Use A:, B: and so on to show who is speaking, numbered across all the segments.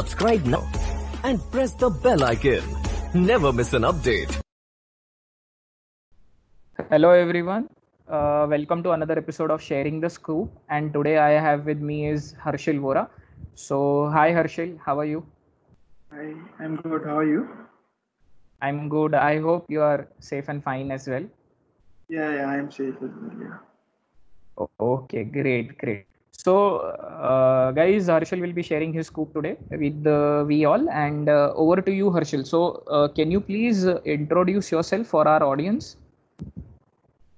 A: Subscribe now and press the bell icon. Never miss an update.
B: Hello everyone. Welcome to another episode of Sharing the Scoop. And today I have with me is Harshil Vora. So hi Harshil, how are you?
C: Hi, I'm good. How are you?
B: I'm good. I hope you are safe and fine as well.
C: Yeah, I'm safe as well. Yeah.
B: Okay, great. So guys, Harshil will be sharing his scoop today with we all. And over to you, Harshil. So can you please introduce yourself for our audience?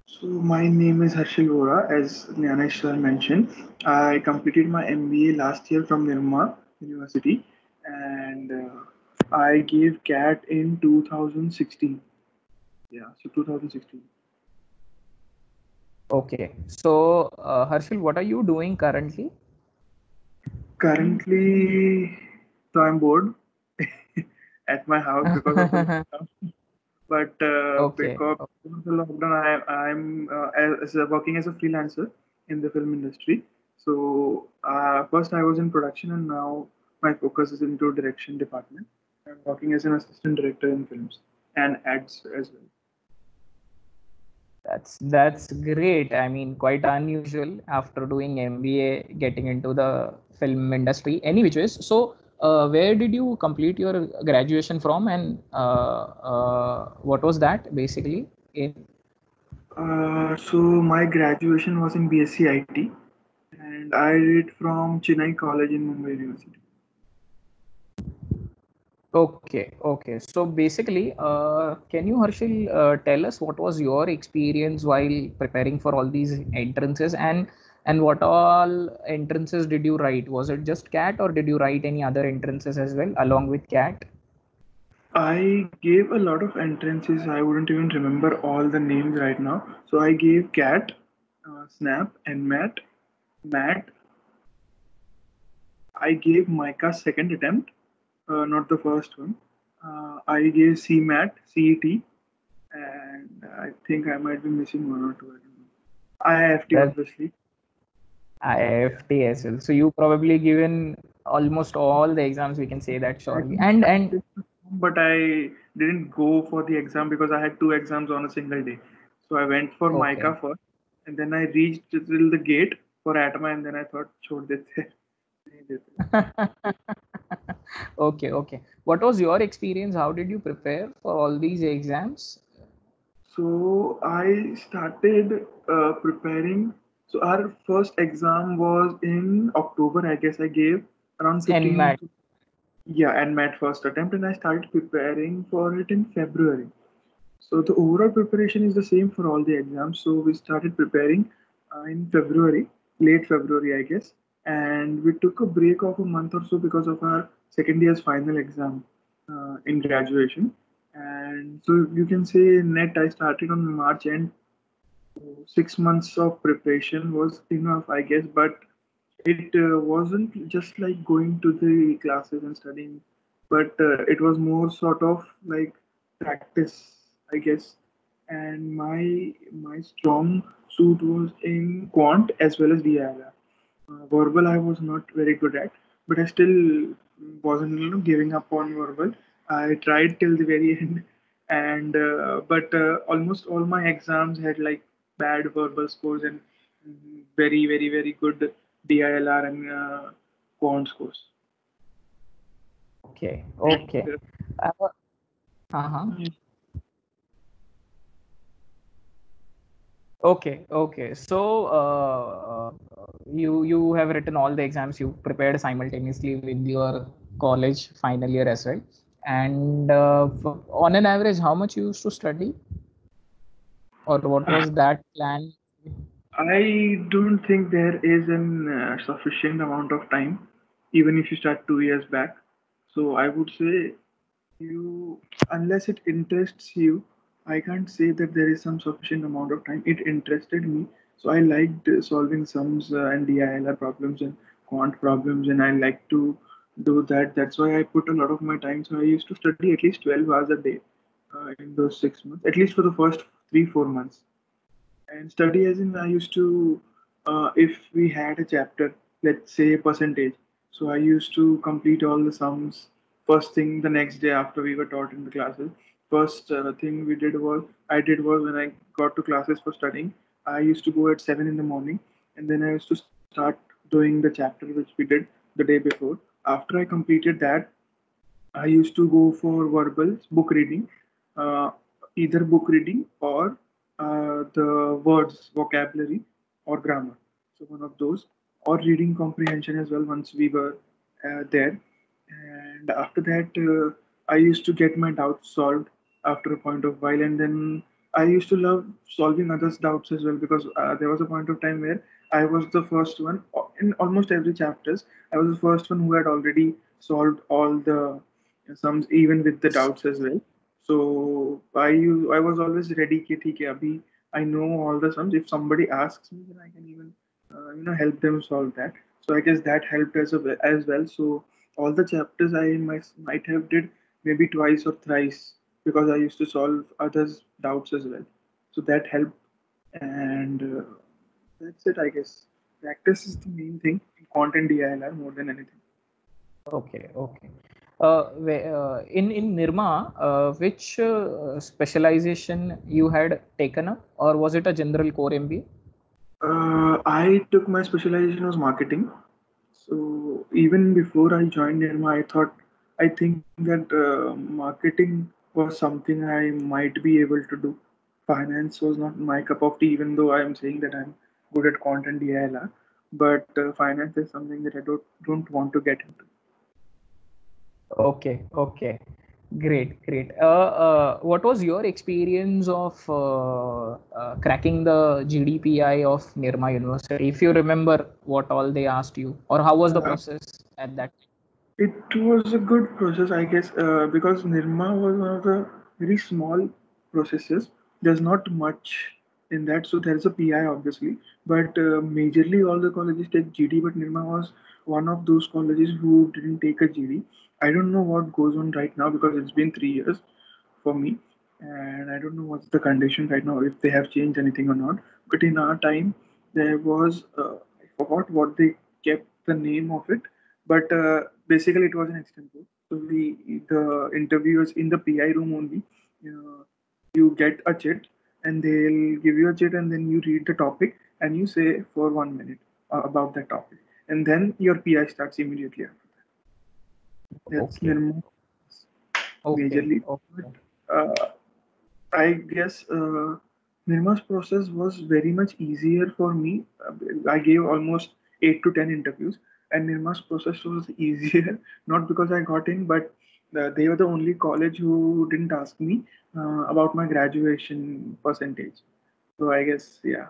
C: So my name is Harshil Vora, as Jnanash sir mentioned. I completed my MBA last year from Nirma University, and I gave CAT in 2016. Yeah, so 2016.
B: Okay. So Harshil, what are you doing currently?
C: Currently, so I'm bored at my house because of the lockdown. But
B: Okay.
C: because of the lockdown, I'm working as a freelancer in the film industry. So first I was in production, and now my focus is into direction department. I'm working as an assistant director in films and ads as well.
B: That's great. I mean, quite unusual after doing MBA, getting into the film industry. Any which ways. So, where did you complete your graduation from, and what was that basically?
C: So my graduation was in BSc IT, and I did from Chennai College in Mumbai University.
B: Okay. So basically, can you, Harshil, tell us what was your experience while preparing for all these entrances, and what all entrances did you write? Was it just CAT, or did you write any other entrances as well along with CAT?
C: I gave a lot of entrances. I wouldn't even remember all the names right now. So I gave CAT, Snap, and Mat. I gave Micah second attempt, not the first one. I gave CMAT, CET, and I think I might be missing one or two. I don't know. IIFT,
B: That's
C: obviously.
B: IFT as well. So you probably given almost all the exams. We can say that
C: I
B: surely.
C: think
B: And
C: but I didn't go for the exam because I had two exams on a single day. So I went for
B: okay.
C: Micah first, and then I reached till the gate for Atma, and then I thought, छोड़ देते हैं.
B: Okay. What was your experience? How did you prepare for all these exams?
C: So I started preparing. So our first exam was in October. I guess I gave around
B: And
C: 15.
B: Matt.
C: Yeah, and my first attempt, and I started preparing for it in February. So the overall preparation is the same for all the exams. So we started preparing in February, late February, I guess, and we took a break of a month or so because of our second year's final exam in graduation. And so you can say net I started on March end. 6 months of preparation was enough, I guess, but it wasn't just like going to the classes and studying, but it was more sort of like practice, I guess. And my strong suit was in quant as well as DIR. Verbal I was not very good at, but I still wasn't giving up on verbal. I tried till the very end, and but almost all my exams had like bad verbal scores and very good DILR and quant scores.
B: Okay.
C: And,
B: Uh-huh.
C: uh,
B: Okay. So you have written all the exams. You prepared simultaneously with your college final year as well. And on an average, how much you used to study, or what was that plan?
C: I don't think there is an sufficient amount of time, even if you start 2 years back. So I would say you, unless it interests you, I can't say that there is some sufficient amount of time. It interested me, so I liked solving sums and DILR problems and quant problems, and I like to do that. That's why I put a lot of my time. So I used to study at least 12 hours a day in those 6 months, at least for the first 3 4 months. And study as in I used to, if we had a chapter, let's say percentage. So I used to complete all the sums first thing the next day after we were taught in the classes. First thing I did was when I got to classes for studying, I used to go at 7 in the morning, and then I used to start doing the chapter which we did the day before. After I completed that, I used to go for verbal book reading, uh, either book reading or the words, vocabulary, or grammar. So one of those, or reading comprehension as well. Once we were there, and after that, I used to get my doubts solved after a point of while, and then I used to love solving others' doubts as well because there was a point of time where I was the first one in almost every chapters. I was the first one who had already solved all the sums even with the doubts as well. So I was always ready कि ठीक है अभी I know all the sums. If somebody asks me, then I can even help them solve that. So I guess that helped as well. So all the chapters I might have did maybe twice or thrice because I used to solve others' doubts as well. So that helped, and that's it. I guess practice is the main thing in content DILR more than anything.
B: Okay, okay. In Nirma, which specialization you had taken up, or was it a general core MBA?
C: I took my specialization was marketing. So even before I joined Nirma, I think that marketing was something I might be able to do. Finance was not my cup of tea, even though I am saying that I'm good at content DILR. But finance is something that I don't want to get into.
B: Okay, okay. Great, great. What was your experience of cracking the GDPI of Nirma University? If you remember what all they asked you, or how was the
C: Uh,
B: process at that?
C: It was a good process, I guess, because Nirma was one of the very small processes. There's not much in that, so there's a PI obviously, but majorly all the colleges take GD, but Nirma was one of those colleges who didn't take a GD. I don't know what goes on right now because it's been 3 years for me, and I don't know what's the condition right now if they have changed anything or not. But in our time, there was I forgot what they kept the name of it, but basically it was an external course. So the interviewers in the PI room only, you get a chit and they'll give you a chit and then you read the topic and you say for 1 minute about that topic, and then your PI starts immediately after that. That's
B: Okay,
C: Nirma
B: okay,
C: majorly. But
B: okay.
C: I guess Nirma's process was very much easier for me. I gave almost 8 to 10 interviews, and Nirma's process was easier, not because I got in, but they were the only college who didn't ask me about my graduation percentage. So I guess, yeah,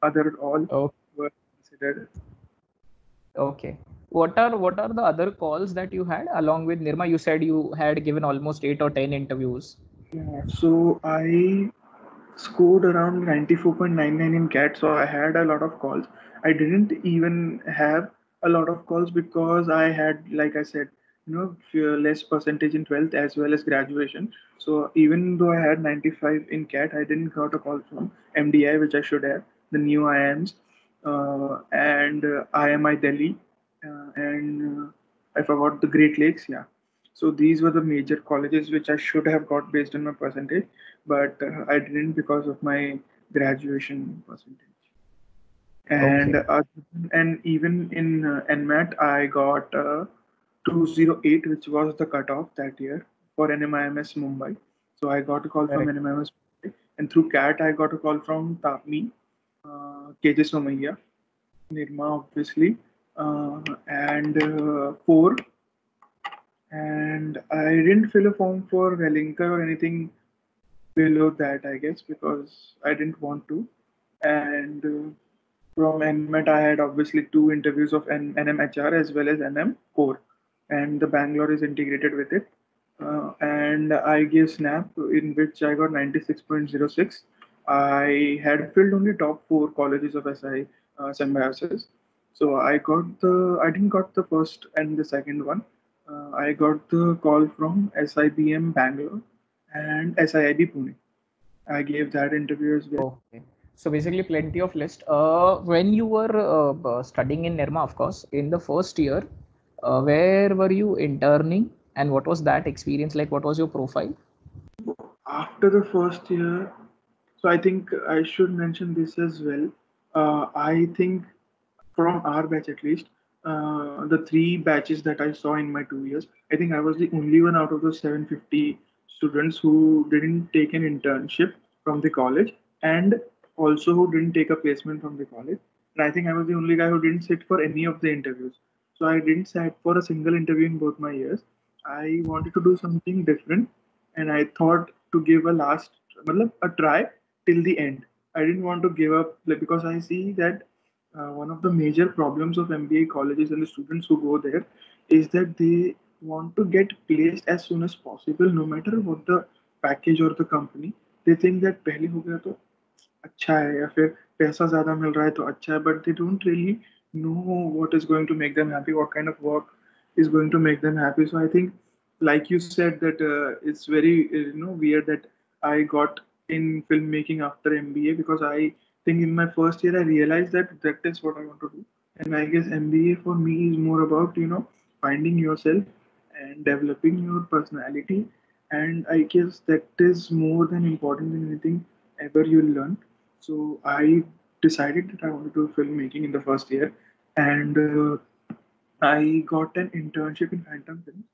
C: other all
B: Okay.
C: were considered.
B: Okay. What are the other calls that you had along with Nirma? You said you had given almost 8 or 10 interviews.
C: Yeah, so I scored around 94.99 in CAT, so I had a lot of calls. I didn't even have a lot of calls because I had, like I said, less percentage in 12th as well as graduation. So even though I had 95 in CAT, I didn't got a call from MDI, which I should have, the new IIMs, and IMI Delhi, and I forgot the Great Lakes, yeah. So these were the major colleges which I should have got based on my percentage, but I didn't because of my graduation percentage. And
B: Okay.
C: and even in NMAT, I got 208, which was the cutoff that year for NMIMS Mumbai. So I got a call from
B: Correct.
C: NMIMS Mumbai, and through CAT, I got a call from TAPMI, KJ Somaiya, Nirma, obviously, and 4. And I didn't fill a form for Velinka or anything below that, I guess, because I didn't want to. And from NMET, I had obviously 2 interviews of NMHR as well as NM Core, and the Bangalore is integrated with it. And I gave SNAP, in which I got 96.06. I had filled only top 4 colleges of SI Symbiosis. So I didn't got the first and the second one. I got the call from SIBM Bangalore and SIIB Pune. I gave that interview as well.
B: Okay. So basically, plenty of list. When you were studying in Nirma, of course, in the first year, Where were you interning, and what was that experience like? What was your profile?
C: After the first year, so I think I should mention this as well. I think from our batch at least, the three batches that I saw in my 2 years, I think I was the only one out of the 750 students who didn't take an internship from the college and also who didn't take a placement from the college. And I think I was the only guy who didn't sit for any of the interviews. So I didn't sit for a single interview in both my years. I wanted to do something different and I thought to give a last, matlab, a try till the end. I didn't want to give up like, because I see that one of the major problems of MBA colleges and the students who go there is that they want to get placed as soon as possible, no matter what the package or the company. They think that पहले हो गया तो अच्छा है या फिर पैसा ज़्यादा मिल रहा है तो अच्छा है, but they don't really know what is going to make them happy, what kind of work is going to make them happy. So I think, like you said, that it's very weird that I got in filmmaking after MBA because I think in my first year I realized that that is what I want to do, and I guess MBA for me is more about finding yourself and developing your personality, and I guess that is more than important than anything ever you'll learn. So I decided that I wanted to do filmmaking in the first year, and I got an internship in Phantom Films,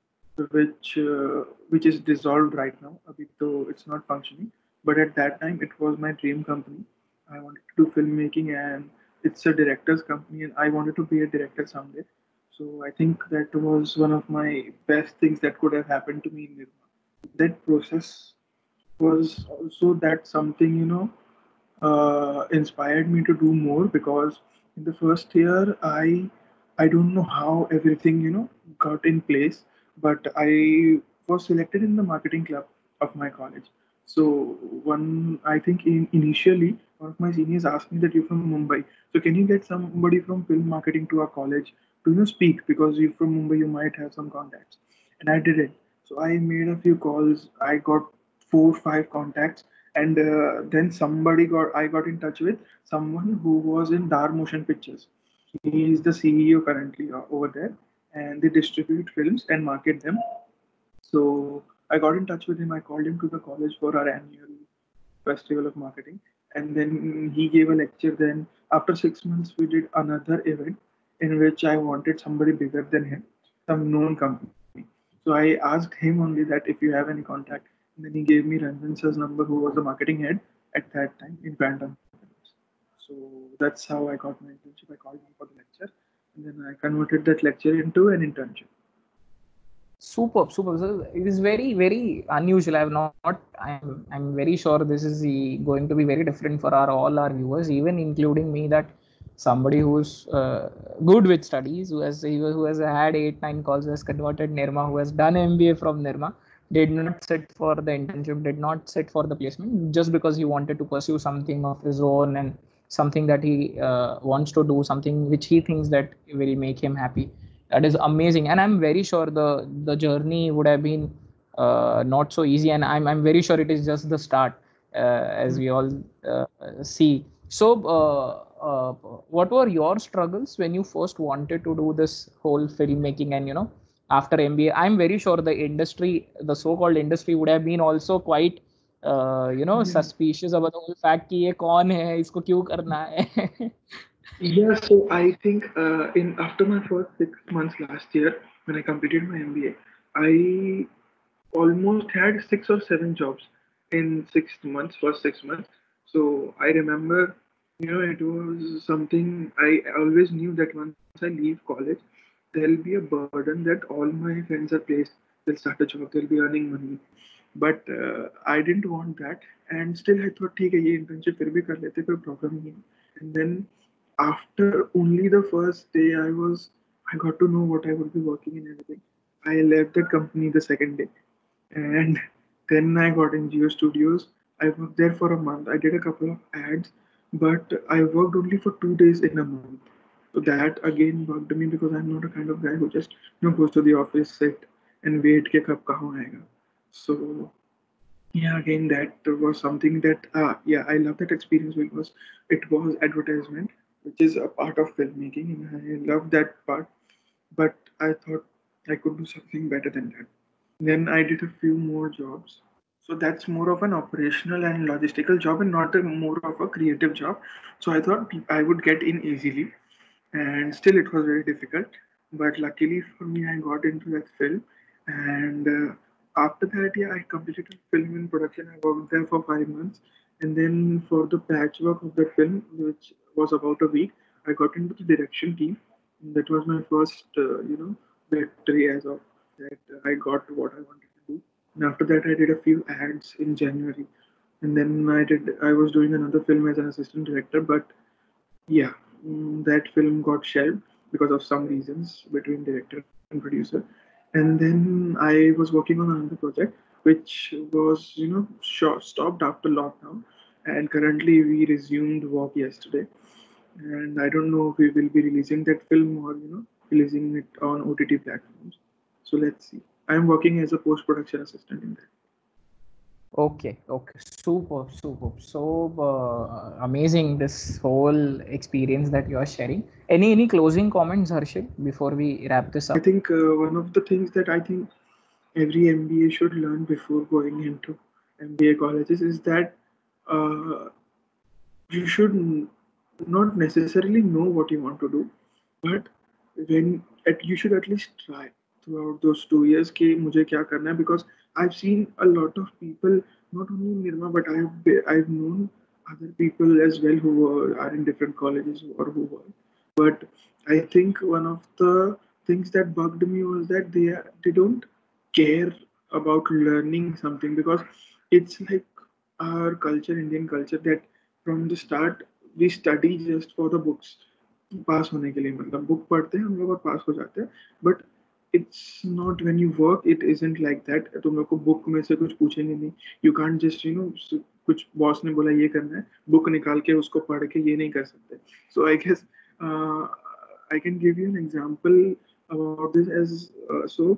C: which is dissolved right now. Abhi to it's not functioning, but at that time it was my dream company. I wanted to do filmmaking, and it's a director's company, and I wanted to be a director someday. So I think that was one of my best things that could have happened to me in Nirma. That process was also that something inspired me to do more because in the first year I don't know how everything got in place, but I was selected in the marketing club of my college. So one I think initially one of my seniors asked me that you're from Mumbai, so can you get somebody from film marketing to our college to speak because you're from Mumbai, you might have some contacts, and I did it. So I made a few calls. I got 4 5 contacts, and then I got in touch with someone who was in Dar Motion Pictures. He is the CEO currently over there, and they distribute films and market them. So I got in touch with him. I called him to the college for our annual festival of marketing, and then he gave a lecture. Then after 6 months, we did another event in which I wanted somebody bigger than him, some known company. So I asked him only that if you have any contact, and then he gave me Ranjan sir's number, who was the marketing head at that time in Phantom Films. So that's how I got my internship. I called him for the lecture, and then I converted that lecture into an internship.
B: Superb, superb. So it is very, very unusual. I have not. I'm very sure this is going to be very different for all our viewers, even including me. That somebody who's good with studies, who has had 8 9 calls, who has converted Nirma, who has done MBA from Nirma, did not sit for the internship, did not sit for the placement, just because he wanted to pursue something of his own and something that he wants to do, something which he thinks that will make him happy. That is amazing, and I'm very sure the journey would have been not so easy, and I'm very sure it is just the start, as we all see. So what were your struggles when you first wanted to do this whole filmmaking? And after MBA, I'm very sure the industry, the so-called industry, would have been also quite
C: Yeah.
B: suspicious about the whole fact कि ये कौन है, इसको क्यों करना है.
C: Yeah, so I think in after my first 6 months last year, when I completed my MBA, I almost had 6 or 7 jobs in 6 months, first 6 months. So I remember, it was something I always knew that once I leave college, there'll be a burden that all my friends are placed, they'll start a job, they'll be earning money. But I didn't want that, and still I thought, ठीक है ये internship फिर भी कर लेते कोई problem नहीं है. And then after only the first day, I got to know what I would be working in everything. I left that company the second day, and then I got in Geo Studios. I worked there for a month. I did a couple of ads, but I worked only for 2 days in a month. So that again bugged me because I'm not a kind of guy who just goes to the office, sit and wait ke kab kahan aayega. So yeah, again that was something that yeah, I love that experience because it was advertisement, which is a part of filmmaking, and I love that part. but I thought I could do something better than that. Then I did a few more jobs. So that's more of an operational and logistical job and not a more of a creative job. So I thought I would get in easily, and still it was very difficult. But luckily for me, I got into that film, and after that, yeah, I completed film in production. I worked there for 5 months, and then for the patchwork of that film, which was about a week, I got into the direction team. That was my first, victory as of that. I got what I wanted to do. And after that, I did a few ads in January, and then I was doing another film as an assistant director, but yeah, that film got shelved because of some reasons between director and producer. And then I was working on another project, which was, stopped after lockdown. And currently we resumed work yesterday. And I don't know if we will be releasing that film or, releasing it on OTT platforms. So let's see. I'm working as a post-production assistant in that.
B: Okay, okay, super, super. So amazing this whole experience that you are sharing. Any closing comments, Harshit, before we wrap this
C: I
B: up?
C: think one of the things that I think every MBA should learn before going into MBA colleges is that uh, you should not necessarily know what you want to do, but you should at least try throughout those 2 years कि मुझे क्या करना है, because I've seen a lot of people, not only in Nirma, but I've known other people as well who are in different colleges or who were. But I think one of the things that bugged me was that they don't care about learning something, because it's like our culture, Indian culture, that from the start we study just for the books. पास होने के लिए, मतलब book पढ़ते हैं हम लोग और पास हो जाते हैं, but it's not when you work, it isn't like that. तुम लोग को बुक में से कुछ पूछेंगे नहीं. यू कांट जस्ट कुछ बॉस ने बोला ये करना है, बुक निकाल के उसको पढ़ के ये नहीं कर सकते. So I guess I can give you an example about this as so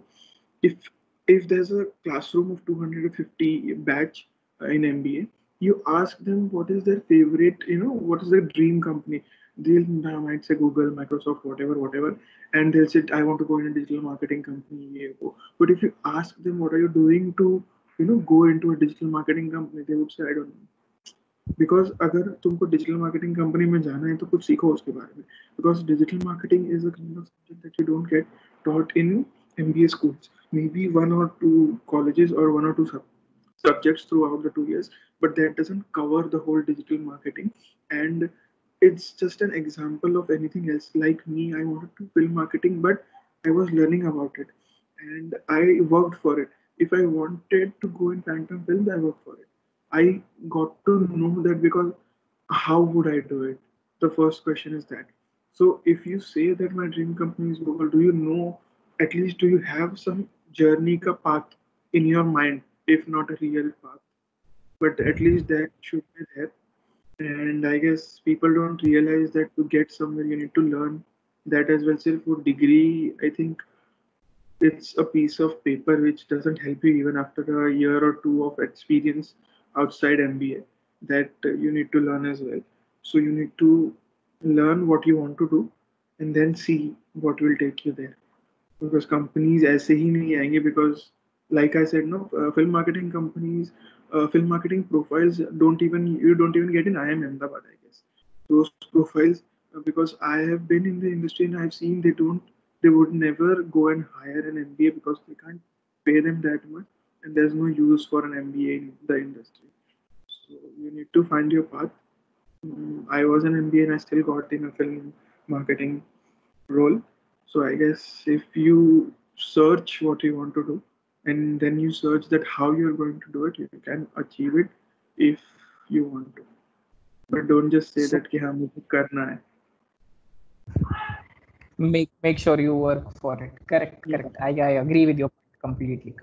C: if there's a classroom of 250 batch in MBA, you ask them what is their favorite, what is their dream company. They'll might say Google, Microsoft, whatever, and they'll say I want to go in a digital marketing company. Yeah, go. But if you ask them what are you doing to go into a digital marketing company, they would say I don't know. Because अगर तुमको digital marketing company में जाना है तो कुछ सीखो उसके बारे में, because digital marketing is a kind of subject that you don't get taught in MBA schools. Maybe one or two colleges or one or two subjects throughout the 2 years, but that doesn't cover the whole digital marketing. And it's just an example of anything else. Like me, I wanted to film marketing, but I was learning about it and I worked for it. If I wanted to go in phantom films, I worked for it. I got to know that, because how would I do it? The first question is that. So if you say that my dream company is Google, do you know, at least do you have some journey ka path in your mind, if not a real path? But at least that should be there. And I guess people don't realize that to get somewhere you need to learn that as well. Still, for degree, I think it's a piece of paper which doesn't help you even after a year or two of experience outside MBA, that you need to learn as well. So you need to learn what you want to do and then see what will take you there. Because companies ऐसे ही नहीं आएंगे, because like I said, no, film marketing companies, film marketing profiles you don't even get in IIM Ahmedabad, I guess. Those profiles, because I have been in the industry and I've seen they would never go and hire an MBA because they can't pay them that much, and there's no use for an MBA in the industry. So you need to find your path. I was an MBA and I still got in a film marketing role. So I guess if you search what you want to do and then you search that how you're going to do it, you can achieve it if you want to. But don't just say that कि हाँ मुझे करना है.
B: Make sure you work for it. Correct. I agree with you completely.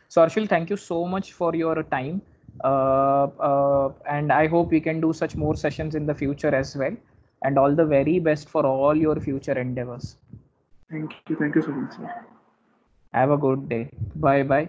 B: So Arshil, thank you so much for your time, and I hope we can do such more sessions in the future as well, and all the very best for all your future endeavors.
C: Thank you so much, sir.
B: Have a good day. Bye.